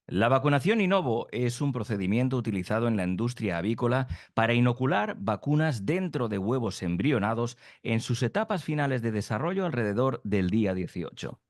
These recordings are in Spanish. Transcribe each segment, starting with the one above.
La vacunación in novo es un procedimiento utilizado en la industria avícola para inocular vacunas dentro de huevos embrionados en sus etapas finales de desarrollo alrededor del día 18.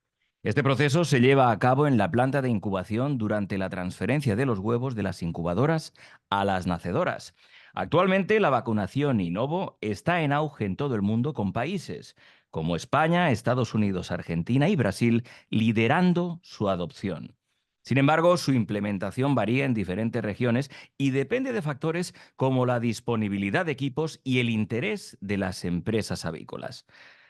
Este proceso se lleva a cabo en la planta de incubación durante la transferencia de los huevos de las incubadoras a las nacedoras. Actualmente, la vacunación in novo está en auge en todo el mundo, con países como España, Estados Unidos, Argentina y Brasil liderando su adopción. Sin embargo, su implementación varía en diferentes regiones y depende de factores como la disponibilidad de equipos y el interés de las empresas avícolas.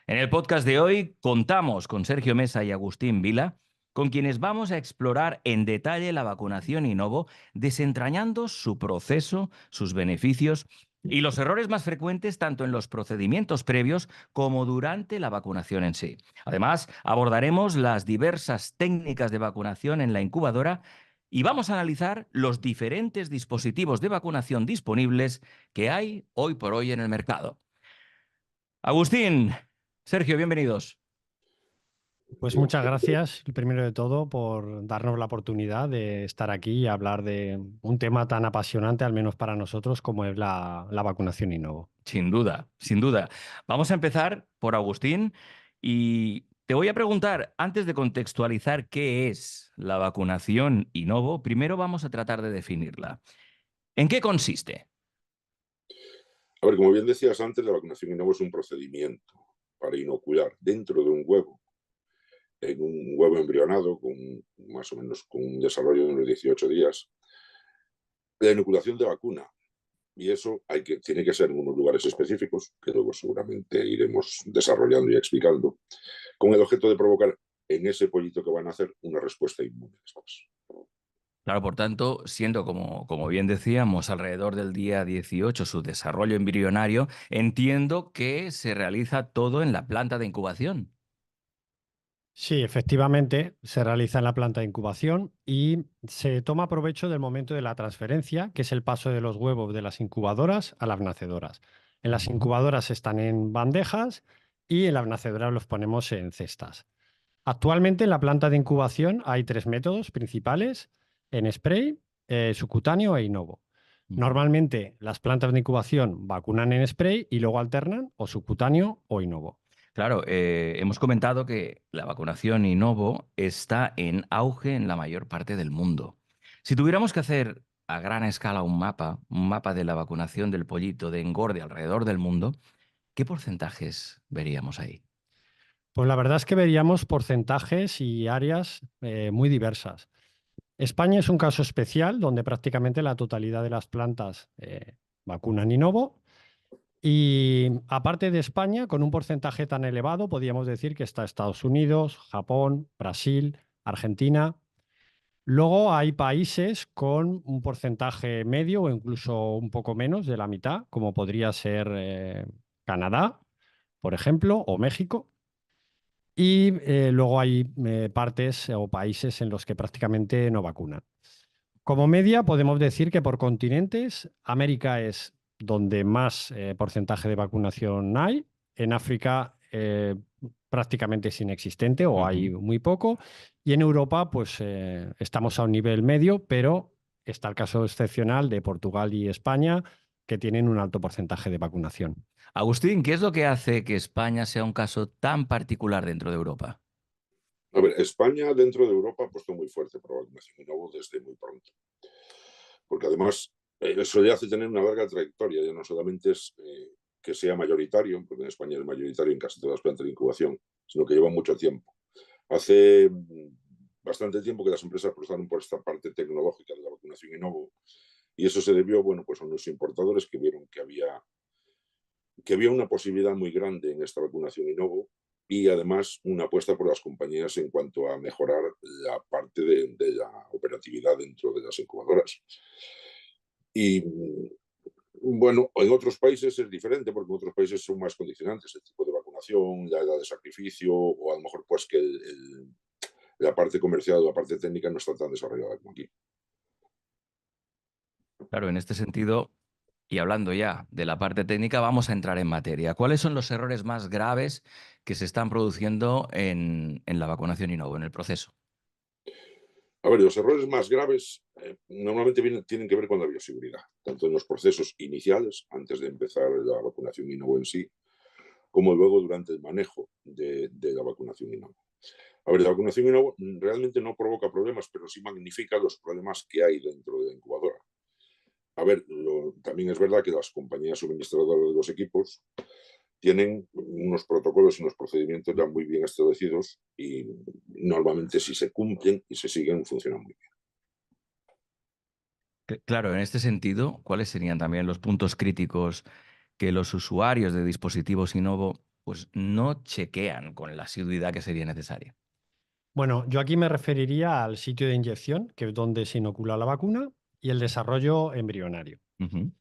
En el podcast de hoy contamos con Sergio Mesa y Agustín Vila, con quienes vamos a explorar en detalle la vacunación in novo, desentrañando su proceso, sus beneficios y los errores más frecuentes tanto en los procedimientos previos como durante la vacunación en sí. Además, abordaremos las diversas técnicas de vacunación en la incubadora y vamos a analizar los diferentes dispositivos de vacunación disponibles que hay hoy por hoy en el mercado. Agustín, Sergio, bienvenidos. Pues muchas gracias, primero de todo, por darnos la oportunidad de estar aquí y hablar de un tema tan apasionante, al menos para nosotros, como es la vacunación in novo. Sin duda, sin duda. Vamos a empezar por Agustín y te voy a preguntar, antes de contextualizar qué es la vacunación in novo, primero vamos a tratar de definirla. ¿En qué consiste? A ver, como bien decías antes, la vacunación in novo es un procedimiento para inocular dentro de un huevo, en un huevo embrionado, con más o menos con un desarrollo de unos 18 días, la inoculación de vacuna. Y eso tiene que ser en unos lugares específicos, que luego seguramente iremos desarrollando y explicando, con el objeto de provocar en ese pollito que van a hacer una respuesta inmune después. Claro, por tanto, siendo como bien decíamos, alrededor del día 18 su desarrollo embrionario, entiendo que se realiza todo en la planta de incubación. Sí, efectivamente, se realiza en la planta de incubación y se toma provecho del momento de la transferencia, que es el paso de los huevos de las incubadoras a las nacedoras. En las incubadoras están en bandejas y en las nacedoras los ponemos en cestas. Actualmente en la planta de incubación hay tres métodos principales: en spray, subcutáneo e in novo. Normalmente las plantas de incubación vacunan en spray y luego alternan o subcutáneo o in novo. Claro, hemos comentado que la vacunación in novo está en auge en la mayor parte del mundo. Si tuviéramos que hacer a gran escala un mapa de la vacunación del pollito de engorde alrededor del mundo, ¿qué porcentajes veríamos ahí? Pues la verdad es que veríamos porcentajes y áreas muy diversas. España es un caso especial donde prácticamente la totalidad de las plantas vacunan in novo. Y aparte de España, con un porcentaje tan elevado, podríamos decir que está Estados Unidos, Japón, Brasil, Argentina. Luego hay países con un porcentaje medio o incluso un poco menos de la mitad, como podría ser Canadá, por ejemplo, o México. Y luego hay partes o países en los que prácticamente no vacunan. Como media, podemos decir que por continentes, América es donde más porcentaje de vacunación hay. En África prácticamente es inexistente o hay muy poco. Y en Europa, pues estamos a un nivel medio, pero está el caso excepcional de Portugal y España, que tienen un alto porcentaje de vacunación. Agustín, ¿qué es lo que hace que España sea un caso tan particular dentro de Europa? A ver, España dentro de Europa ha puesto muy fuerte por la vacunación in novo desde muy pronto. Porque además eso le hace tener una larga trayectoria, ya no solamente es que sea mayoritario, porque en España es mayoritario en casi todas las plantas de incubación, sino que lleva mucho tiempo. Hace bastante tiempo que las empresas apostaron por esta parte tecnológica de la vacunación in novo, y eso se debió, bueno, pues a unos importadores que vieron que había una posibilidad muy grande en esta vacunación in novo, y además una apuesta por las compañías en cuanto a mejorar la parte de la operatividad dentro de las incubadoras. Y bueno, en otros países es diferente, porque en otros países son más condicionantes el tipo de vacunación, la edad de sacrificio, o a lo mejor pues que la parte comercial o la parte técnica no está tan desarrollada como aquí. Claro, en este sentido, y hablando ya de la parte técnica, vamos a entrar en materia. ¿Cuáles son los errores más graves que se están produciendo en la vacunación in novo, en el proceso? A ver, los errores más graves normalmente tienen que ver con la bioseguridad, tanto en los procesos iniciales, antes de empezar la vacunación Innovo en sí, como luego durante el manejo de la vacunación Innovo. A ver, la vacunación Innovo realmente no provoca problemas, pero sí magnifica los problemas que hay dentro de la incubadora. A ver, también es verdad que las compañías suministradoras de los equipos tienen unos protocolos y unos procedimientos ya muy bien establecidos y normalmente si se cumplen y se siguen funcionan muy bien. Claro, en este sentido, ¿cuáles serían también los puntos críticos que los usuarios de dispositivos Innovo pues, no chequean con la asiduidad que sería necesaria? Bueno, yo aquí me referiría al sitio de inyección, que es donde se inocula la vacuna, y el desarrollo embrionario. Ujú.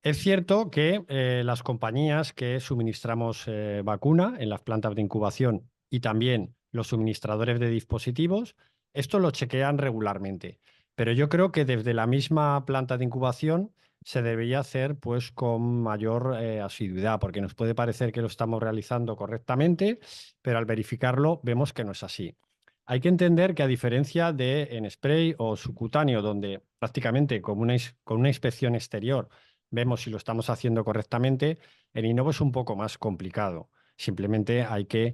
Es cierto que las compañías que suministramos vacuna en las plantas de incubación y también los suministradores de dispositivos, esto lo chequean regularmente. Pero yo creo que desde la misma planta de incubación se debería hacer pues con mayor asiduidad, porque nos puede parecer que lo estamos realizando correctamente, pero al verificarlo vemos que no es así. Hay que entender que a diferencia de en spray o subcutáneo, donde prácticamente con una inspección exterior vemos si lo estamos haciendo correctamente, en Innovo es un poco más complicado. Simplemente hay que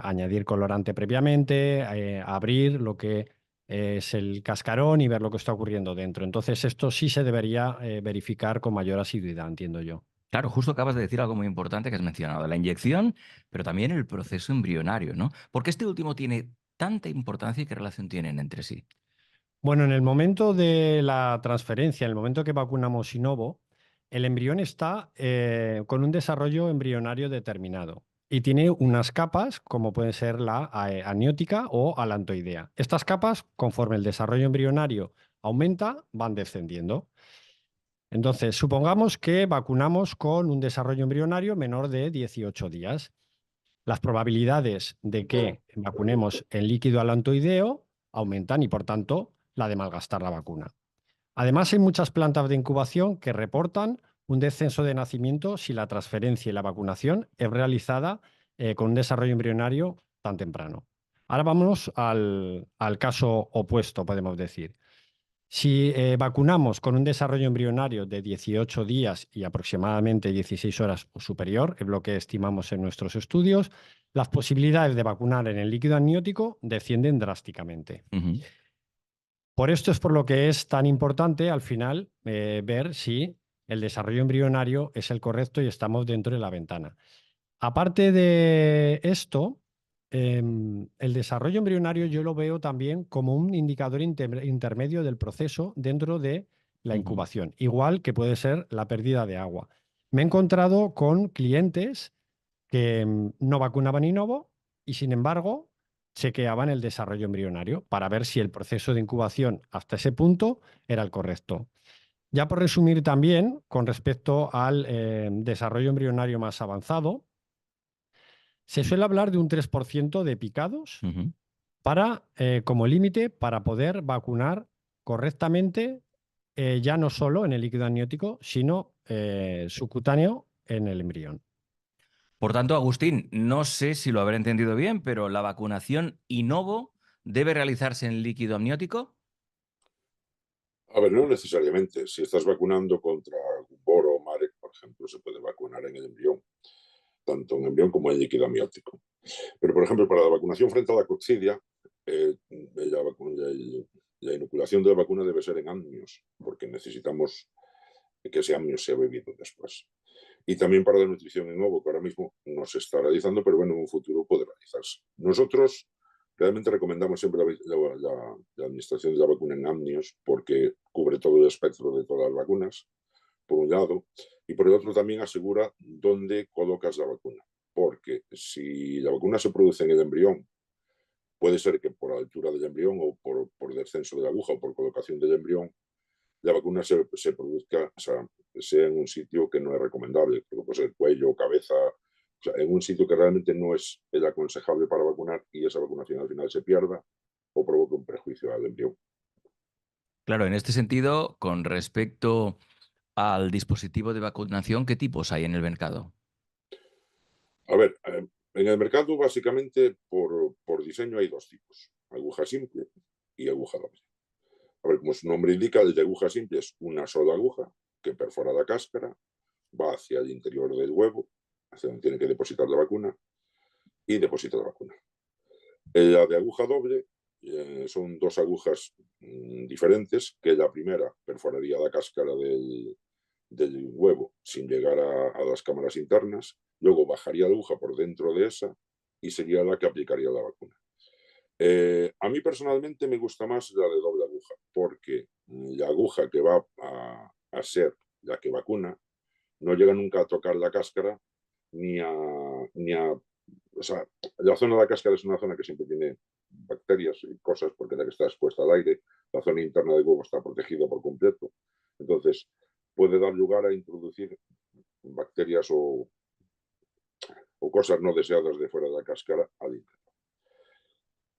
añadir colorante previamente, abrir lo que es el cascarón y ver lo que está ocurriendo dentro. Entonces, esto sí se debería verificar con mayor asiduidad, entiendo yo. Claro, justo acabas de decir algo muy importante que has mencionado, la inyección, pero también el proceso embrionario, ¿no? ¿Por qué este último tiene tanta importancia y qué relación tienen entre sí? Bueno, en el momento de la transferencia, en el momento que vacunamos Sinovo, el embrión está con un desarrollo embrionario determinado y tiene unas capas, como pueden ser la aniótica o alantoidea. Estas capas, conforme el desarrollo embrionario aumenta, van descendiendo. Entonces, supongamos que vacunamos con un desarrollo embrionario menor de 18 días. Las probabilidades de que vacunemos en líquido alantoideo aumentan y, por tanto, la de malgastar la vacuna. Además, hay muchas plantas de incubación que reportan un descenso de nacimiento si la transferencia y la vacunación es realizada con un desarrollo embrionario tan temprano. Ahora vamos al caso opuesto, podemos decir. Si vacunamos con un desarrollo embrionario de 18 días y aproximadamente 16 horas o superior, es lo que estimamos en nuestros estudios, las posibilidades de vacunar en el líquido amniótico descienden drásticamente. Ujú. Por esto es por lo que es tan importante al final ver si el desarrollo embrionario es el correcto y estamos dentro de la ventana. Aparte de esto, el desarrollo embrionario yo lo veo también como un indicador intermedio del proceso dentro de la Ujú. incubación, igual que puede ser la pérdida de agua. Me he encontrado con clientes que no vacunaban Innovo y, sin embargo, chequeaban el desarrollo embrionario para ver si el proceso de incubación hasta ese punto era el correcto. Ya por resumir también, con respecto al desarrollo embrionario más avanzado, se suele hablar de un 3% de picados Ujú. como límite para poder vacunar correctamente, ya no solo en el líquido amniótico, sino subcutáneo en el embrión. Por tanto, Agustín, no sé si lo habré entendido bien, pero la vacunación Innovo debe realizarse en líquido amniótico. A ver, no necesariamente. Si estás vacunando contra Gumboro o Marek, por ejemplo, se puede vacunar en el embrión, tanto en embrión como en líquido amniótico. Pero, por ejemplo, para la vacunación frente a la coccidia, la inoculación de la vacuna debe ser en amnios, porque necesitamos que ese amnio sea bebido después. Y también para la nutrición en ovo, que ahora mismo no se está realizando, pero bueno, en un futuro puede realizarse. Nosotros realmente recomendamos siempre la administración de la vacuna en amnios porque cubre todo el espectro de todas las vacunas, por un lado, y por el otro también asegura dónde colocas la vacuna. Porque si la vacuna se produce en el embrión, puede ser que por la altura del embrión o por descenso de la aguja o por colocación del embrión, la vacuna se produzca, o sea en un sitio que no es recomendable, porque puede ser cuello, cabeza, o sea, en un sitio que realmente no es el aconsejable para vacunar y esa vacunación al final se pierda o provoque un prejuicio al embrión. Claro, en este sentido, con respecto al dispositivo de vacunación, ¿qué tipos hay en el mercado? A ver, en el mercado básicamente por diseño hay dos tipos. Aguja simple, y aguja doble. A ver, como su nombre indica, el de aguja simple es una sola aguja que perfora la cáscara, va hacia el interior del huevo, hacia donde tiene que depositar la vacuna, y deposita la vacuna. La de aguja doble son dos agujas diferentes, que la primera perforaría la cáscara del huevo sin llegar a las cámaras internas, luego bajaría la aguja por dentro de esa y sería la que aplicaría la vacuna. A mí personalmente me gusta más la de doble aguja, porque la aguja que va a ser la que vacuna no llega nunca a tocar la cáscara ni a... O sea, la zona de la cáscara es una zona que siempre tiene bacterias y cosas, porque la que está expuesta al aire, la zona interna del huevo está protegida por completo. Entonces, puede dar lugar a introducir bacterias o cosas no deseadas de fuera de la cáscara al interior.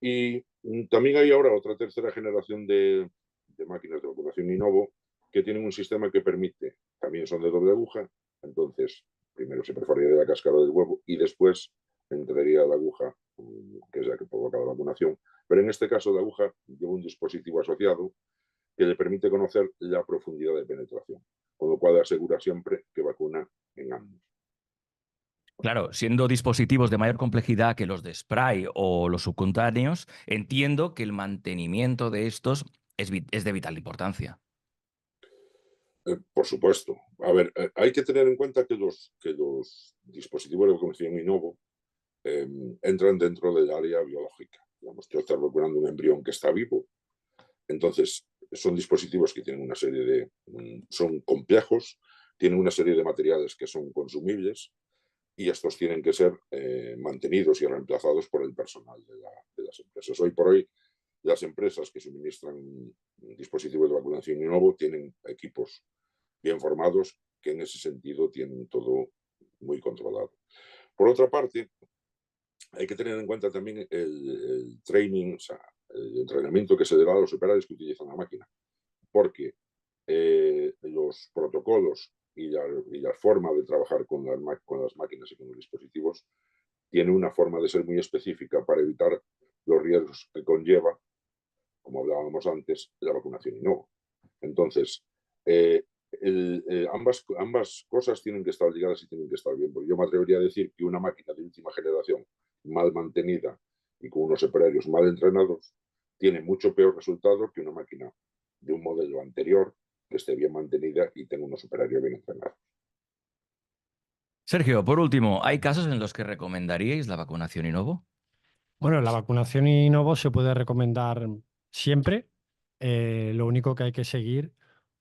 Y también hay ahora otra tercera generación de máquinas de vacunación Inovo que tienen un sistema que permite, también son de doble aguja, entonces primero se perforaría la cáscara del huevo y después entraría la aguja, que es la que provoca la vacunación, pero en este caso la aguja lleva un dispositivo asociado que le permite conocer la profundidad de penetración, con lo cual asegura siempre que vacuna en ambos. Claro, siendo dispositivos de mayor complejidad que los de spray o los subcutáneos, entiendo que el mantenimiento de estos es de vital importancia. Por supuesto. A ver, hay que tener en cuenta que los dispositivos de vacunación Inovo entran dentro del área biológica. Digamos, tú estás vacunando un embrión que está vivo, entonces son dispositivos que tienen una serie de... son complejos, tienen una serie de materiales que son consumibles y estos tienen que ser mantenidos y reemplazados por el personal de las empresas. Hoy por hoy, las empresas que suministran dispositivos de vacunación Inovo tienen equipos bien formados que en ese sentido tienen todo muy controlado. Por otra parte, hay que tener en cuenta también el training, o sea, el entrenamiento que se da a los operarios que utilizan la máquina, porque los protocolos y la forma de trabajar con las máquinas y con los dispositivos tiene una forma de ser muy específica para evitar los riesgos que conlleva, como hablábamos antes, la vacunación Inovo. Entonces, ambas cosas tienen que estar ligadas y tienen que estar bien, porque yo me atrevería a decir que una máquina de última generación mal mantenida y con unos operarios mal entrenados tiene mucho peor resultado que una máquina de un modelo anterior que esté bien mantenida y tenga unos operarios bien entrenados. Sergio, por último, ¿hay casos en los que recomendaríais la vacunación Inovo? Bueno, la vacunación Inovo se puede recomendar siempre. Lo único que hay que seguir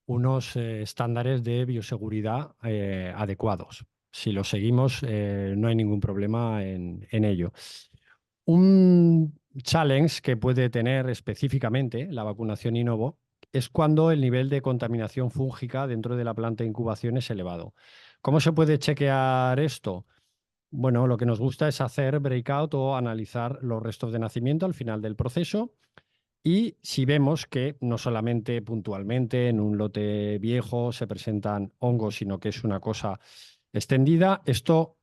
unos estándares de bioseguridad adecuados. Si los seguimos, no hay ningún problema en ello. Un challenge que puede tener específicamente la vacunación Inovo es cuando el nivel de contaminación fúngica dentro de la planta de incubación es elevado. ¿Cómo se puede chequear esto? Bueno, lo que nos gusta es hacer breakout o analizar los restos de nacimiento al final del proceso. Y si vemos que no solamente puntualmente en un lote viejo se presentan hongos, sino que es una cosa extendida, esto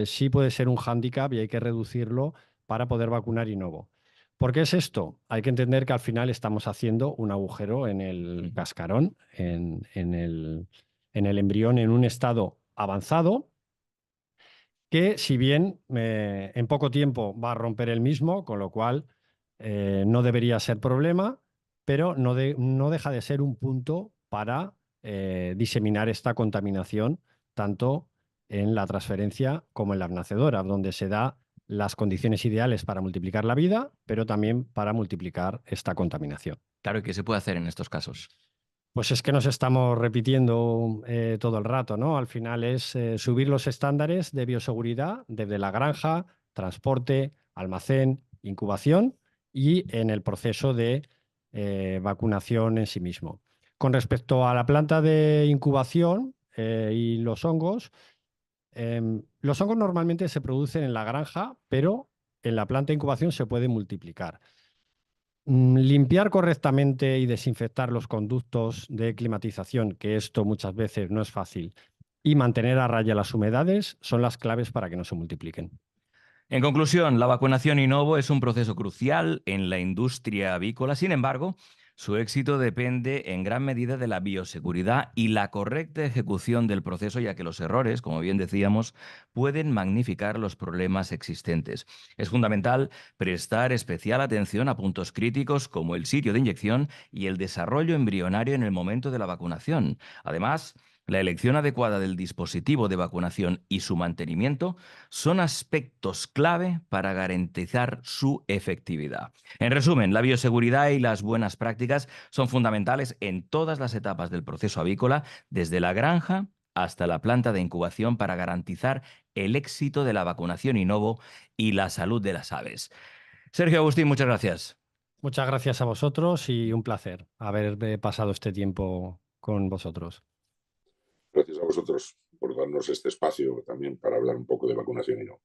sí puede ser un hándicap y hay que reducirlo para poder vacunar Inovo. ¿Por qué es esto? Hay que entender que al final estamos haciendo un agujero en el cascarón, en el embrión en un estado avanzado, que si bien en poco tiempo va a romper el mismo, con lo cual no debería ser problema, pero no deja de ser un punto para diseminar esta contaminación, tanto en la transferencia como en la nacedora, donde se da las condiciones ideales para multiplicar la vida, pero también para multiplicar esta contaminación. Claro, ¿y qué se puede hacer en estos casos? Pues es que nos estamos repitiendo todo el rato, ¿no? Al final es subir los estándares de bioseguridad desde la granja, transporte, almacén, incubación y en el proceso de vacunación en sí mismo. Con respecto a la planta de incubación y los hongos normalmente se producen en la granja, pero en la planta de incubación se puede multiplicar. Limpiar correctamente y desinfectar los conductos de climatización, que esto muchas veces no es fácil, y mantener a raya las humedades son las claves para que no se multipliquen. En conclusión, la vacunación in novo es un proceso crucial en la industria avícola. Sin embargo, su éxito depende en gran medida de la bioseguridad y la correcta ejecución del proceso, ya que los errores, como bien decíamos, pueden magnificar los problemas existentes. Es fundamental prestar especial atención a puntos críticos como el sitio de inyección y el desarrollo embrionario en el momento de la vacunación. Además, la elección adecuada del dispositivo de vacunación y su mantenimiento son aspectos clave para garantizar su efectividad. En resumen, la bioseguridad y las buenas prácticas son fundamentales en todas las etapas del proceso avícola, desde la granja hasta la planta de incubación, para garantizar el éxito de la vacunación in novo y la salud de las aves. Sergio Agustín, muchas gracias. Muchas gracias a vosotros y un placer haber pasado este tiempo con vosotros. Gracias a vosotros por darnos este espacio también para hablar un poco de vacunación y no.